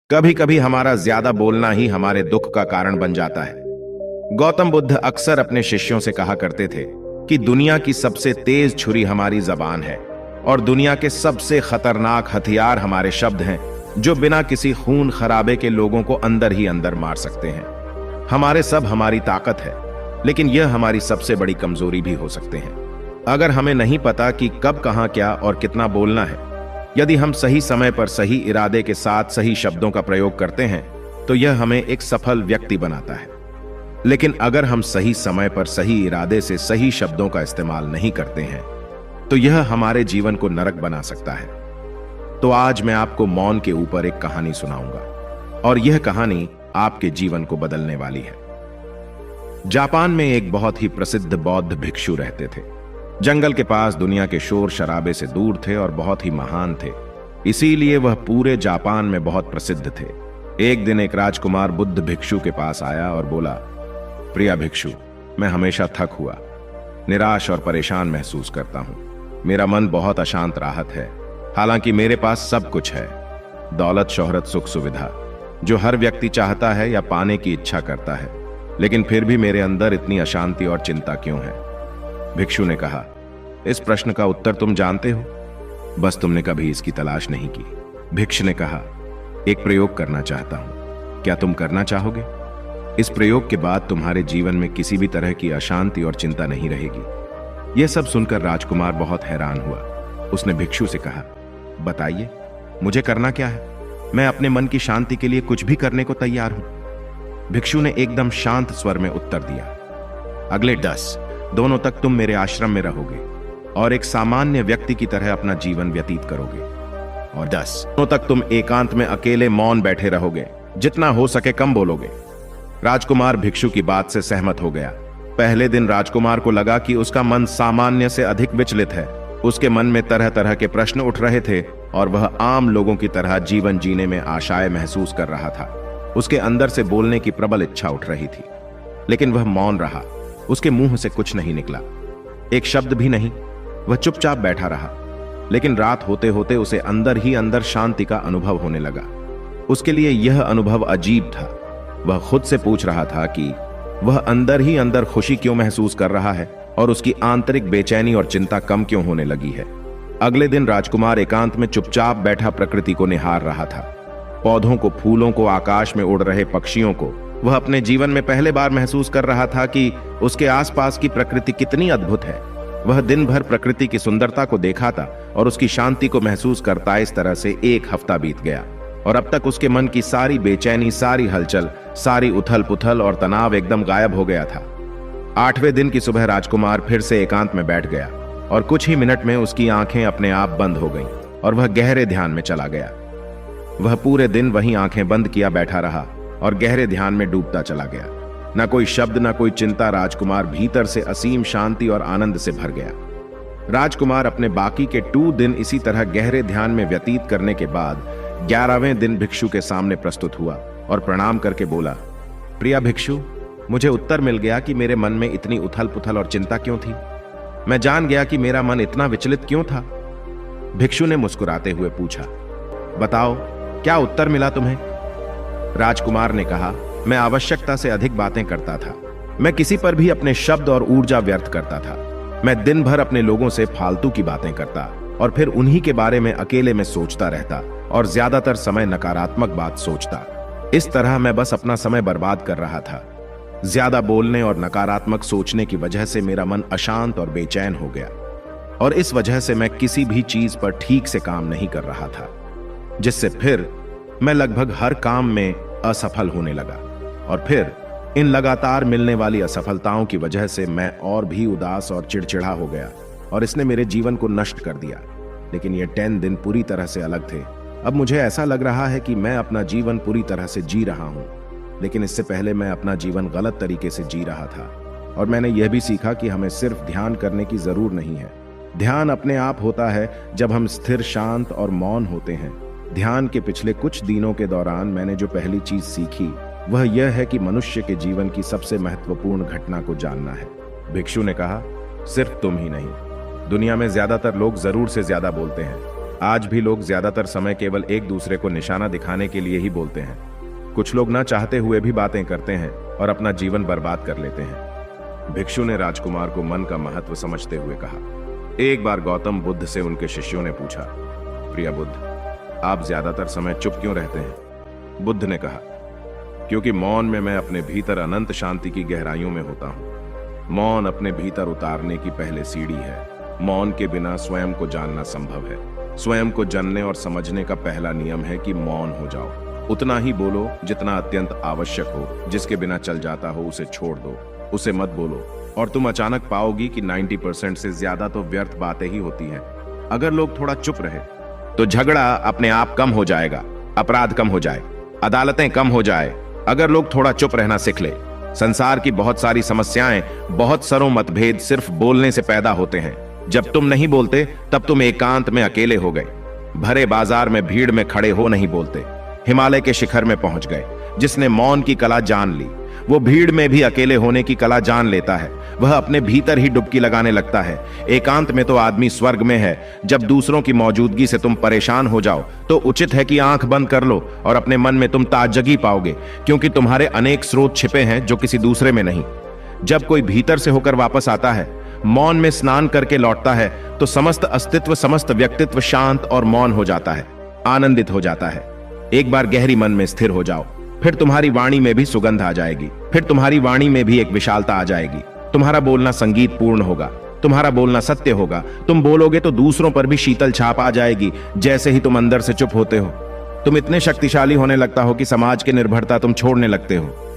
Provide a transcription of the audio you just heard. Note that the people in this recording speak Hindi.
कभी कभी हमारा ज्यादा बोलना ही हमारे दुख का कारण बन जाता है। गौतम बुद्ध अक्सर अपने शिष्यों से कहा करते थे कि दुनिया की सबसे तेज छुरी हमारी जबान है और दुनिया के सबसे खतरनाक हथियार हमारे शब्द हैं, जो बिना किसी खून खराबे के लोगों को अंदर ही अंदर मार सकते हैं। हमारे सब हमारी ताकत है, लेकिन यह हमारी सबसे बड़ी कमजोरी भी हो सकते हैं। अगर हमें नहीं पता कि कब, कहां, क्या और कितना बोलना है, यदि हम सही समय पर सही इरादे के साथ सही शब्दों का प्रयोग करते हैं, तो यह हमें एक सफल व्यक्ति बनाता है। लेकिन अगर हम सही समय पर सही इरादे से सही शब्दों का इस्तेमाल नहीं करते हैं, तो यह हमारे जीवन को नरक बना सकता है। तो आज मैं आपको मौन के ऊपर एक कहानी सुनाऊंगा, और यह कहानी आपके जीवन को बदलने वाली है। जापान में एक बहुत ही प्रसिद्ध बौद्ध भिक्षु रहते थे। जंगल के पास दुनिया के शोर शराबे से दूर थे और बहुत ही महान थे, इसीलिए वह पूरे जापान में बहुत प्रसिद्ध थे। एक दिन एक राजकुमार बुद्ध भिक्षु के पास आया और बोला, प्रिय भिक्षु, मैं हमेशा थक हुआ, निराश और परेशान महसूस करता हूं। मेरा मन बहुत अशांत राहत है। हालांकि मेरे पास सब कुछ है, दौलत, शोहरत, सुख, सुविधा, जो हर व्यक्ति चाहता है या पाने की इच्छा करता है, लेकिन फिर भी मेरे अंदर इतनी अशांति और चिंता क्यों है? भिक्षु ने कहा, इस प्रश्न का उत्तर तुम जानते हो, बस तुमने कभी इसकी तलाश नहीं की। भिक्षु ने कहा, एक प्रयोग करना चाहता हूं, क्या तुम करना चाहोगे? इस प्रयोग के बाद तुम्हारे जीवन में किसी भी तरह की अशांति और चिंता नहीं रहेगी। यह सब सुनकर राजकुमार बहुत हैरान हुआ। उसने भिक्षु से कहा, बताइए, मुझे करना क्या है? मैं अपने मन की शांति के लिए कुछ भी करने को तैयार हूं। भिक्षु ने एकदम शांत स्वर में उत्तर दिया, अगले 10 दिनों तक तुम मेरे आश्रम में रहोगे और एक सामान्य व्यक्ति की तरह अपना जीवन व्यतीत करोगे, और 10 दिनों तक तुम एकांत में अकेले मौन बैठे रहोगे, जितना हो सके कम बोलोगे। राजकुमार भिक्षु की बात से सहमत हो गया। पहले दिन राजकुमार को लगा कि उसका मन सामान्य से अधिक विचलित है। उसके मन में तरह तरह के प्रश्न उठ रहे थे और वह आम लोगों की तरह जीवन जीने में आशाएं महसूस कर रहा था। उसके अंदर से बोलने की प्रबल इच्छा उठ रही थी, लेकिन वह मौन रहा। उसके मुंह से कुछ नहीं निकला, एक शब्द भी नहीं। वह चुपचाप बैठा रहा। लेकिन रात होते होते उसे अंदर ही अंदर शांति का अनुभव होने लगा। उसके लिए यह अनुभव अजीब था। वह खुद से पूछ रहा था कि वह अंदर ही अंदर खुशी क्यों महसूस कर रहा है और उसकी आंतरिक बेचैनी और चिंता कम क्यों होने लगी है। अगले दिन राजकुमार एकांत में चुपचाप बैठा प्रकृति को निहार रहा था। पौधों को, फूलों को, आकाश में उड़ रहे पक्षियों को वह अपने जीवन में पहले बार महसूस कर रहा था कि उसके आसपास की प्रकृति कितनी अद्भुत है। वह दिन भर प्रकृति की सुंदरता को देखा था और उसकी शांति को महसूस करता इस तरह से 1 हफ्ता बीत गया, और अब तक उसके मन की सारी बेचैनी, सारी हलचल, सारी उथल पुथल और तनाव एकदम गायब हो गया था। 8वें दिन की सुबह राजकुमार फिर से एकांत में बैठ गया और कुछ ही मिनट में उसकी आंखें अपने आप बंद हो गईं और वह गहरे ध्यान में चला गया। वह पूरे दिन वहीं आंखें बंद किया बैठा रहा और गहरे ध्यान में डूबता चला गया। न कोई शब्द, न कोई चिंता। राजकुमार भीतर से असीम शांति और आनंद से भर गया। राजकुमार अपने बाकी के 2 दिन इसी तरह गहरे ध्यान में व्यतीत करने के बाद 11वें दिन भिक्षु के सामने प्रस्तुत हुआ और प्रणाम करके बोला, प्रिय भिक्षु, मुझे उत्तर मिल गया कि मेरे मन में इतनी उथल पुथल और चिंता क्यों थी। मैं जान गया कि मेरा मन इतना विचलित क्यों था। भिक्षु ने मुस्कुराते हुए पूछा, बताओ, क्या उत्तर मिला तुम्हें? राजकुमार ने कहा, मैं आवश्यकता से अधिक बातें करता था। मैं किसी पर भी अपने शब्द और ऊर्जा व्यर्थ करता था। मैं दिन भर अपने लोगों से फालतू की बातें करता और फिर उन्हीं के बारे में अकेले में सोचता रहता और ज्यादातर समय नकारात्मक बात सोचता। इस तरह मैं बस अपना समय बर्बाद कर रहा था। ज्यादा बोलने और नकारात्मक सोचने की वजह से मेरा मन अशांत और बेचैन हो गया, और इस वजह से मैं किसी भी चीज पर ठीक से काम नहीं कर रहा था, जिससे फिर मैं लगभग हर काम में असफल होने लगा। और फिर इन लगातार मिलने वाली असफलताओं की वजह से मैं और भी उदास और चिड़चिड़ा हो गया, और इसने मेरे जीवन को नष्ट कर दिया। लेकिन ये 10 दिन पूरी तरह से अलग थे। अब मुझे ऐसा लग रहा है कि मैं अपना जीवन पूरी तरह से जी रहा हूं, लेकिन इससे पहले मैं अपना जीवन गलत तरीके से जी रहा था। और मैंने यह भी सीखा कि हमें सिर्फ ध्यान करने की जरूरत नहीं है। ध्यान अपने आप होता है जब हम स्थिर, शांत और मौन होते हैं। ध्यान के पिछले कुछ दिनों के दौरान मैंने जो पहली चीज सीखी वह यह है कि मनुष्य के जीवन की सबसे महत्वपूर्ण घटना को जानना है। भिक्षु ने कहा, सिर्फ तुम ही नहीं, दुनिया में ज्यादातर लोग जरूर से ज्यादा बोलते हैं, आज भी लोग ज्यादातर समय केवल एक दूसरे को निशाना दिखाने के लिए ही बोलते हैं। कुछ लोग ना चाहते हुए भी बातें करते हैं और अपना जीवन बर्बाद कर लेते हैं। भिक्षु ने राजकुमार को मन का महत्व समझते हुए कहा। एक बार गौतम बुद्ध से उनके शिष्यों ने पूछा, प्रिय बुद्ध, आप ज्यादातर समय चुप क्यों रहते हैं? बुद्ध ने कहा, क्योंकि मौन में मैं अपने भीतर अनंत शांति की गहराइयों में होता हूं। मौन अपने भीतर उतारने की पहले सीढ़ी है। मौन के बिना स्वयं को जानना संभव है। स्वयं को जानने और समझने का पहला नियम है कि मौन हो जाओ। उतना ही बोलो जितना अत्यंत आवश्यक हो। जिसके बिना चल जाता हो उसे छोड़ दो, उसे मत बोलो, और तुम अचानक पाओगी कि 90% से ज्यादा तो व्यर्थ बातें ही होती हैं। अगर लोग थोड़ा चुप रहे तो झगड़ा अपने आप कम हो जाएगा, अपराध कम हो जाए, अदालतें कम हो जाए। अगर लोग थोड़ा चुप रहना सीख ले। संसार की बहुत सारी समस्याएं, बहुत सारों मतभेद सिर्फ बोलने से पैदा होते हैं। जब तुम नहीं बोलते तब तुम एकांत में अकेले हो गए। भरे बाजार में भीड़ में खड़े हो नहीं बोलते, हिमालय के शिखर में पहुंच गए। जिसने मौन की कला जान ली वो भीड़ में भी अकेले होने की कला जान लेता है। वह अपने भीतर ही डुबकी लगाने लगता है। एकांत में तो आदमी स्वर्ग में है। जब दूसरों की मौजूदगी से तुम परेशान हो जाओ तो उचित है कि आंख बंद कर लो और अपने मन में तुम ताजगी पाओगे, क्योंकि तुम्हारे अनेक स्रोत छिपे हैं जो किसी दूसरे में नहीं। जब कोई भीतर से होकर वापस आता है, मौन में स्नान करके लौटता है, तो समस्त अस्तित्व, समस्त व्यक्तित्व शांत और मौन हो जाता है, आनंदित हो जाता है। एक बार गहरी मन में स्थिर हो जाओ, फिर तुम्हारी वाणी में भी सुगंध आ जाएगी। फिर तुम्हारी वाणी में भी एक विशालता आ जाएगी। तुम्हारा बोलना संगीत पूर्ण होगा, तुम्हारा बोलना सत्य होगा। तुम बोलोगे तो दूसरों पर भी शीतल छाप आ जाएगी। जैसे ही तुम अंदर से चुप होते हो, तुम इतने शक्तिशाली होने लगता हो कि समाज की निर्भरता तुम छोड़ने लगते हो।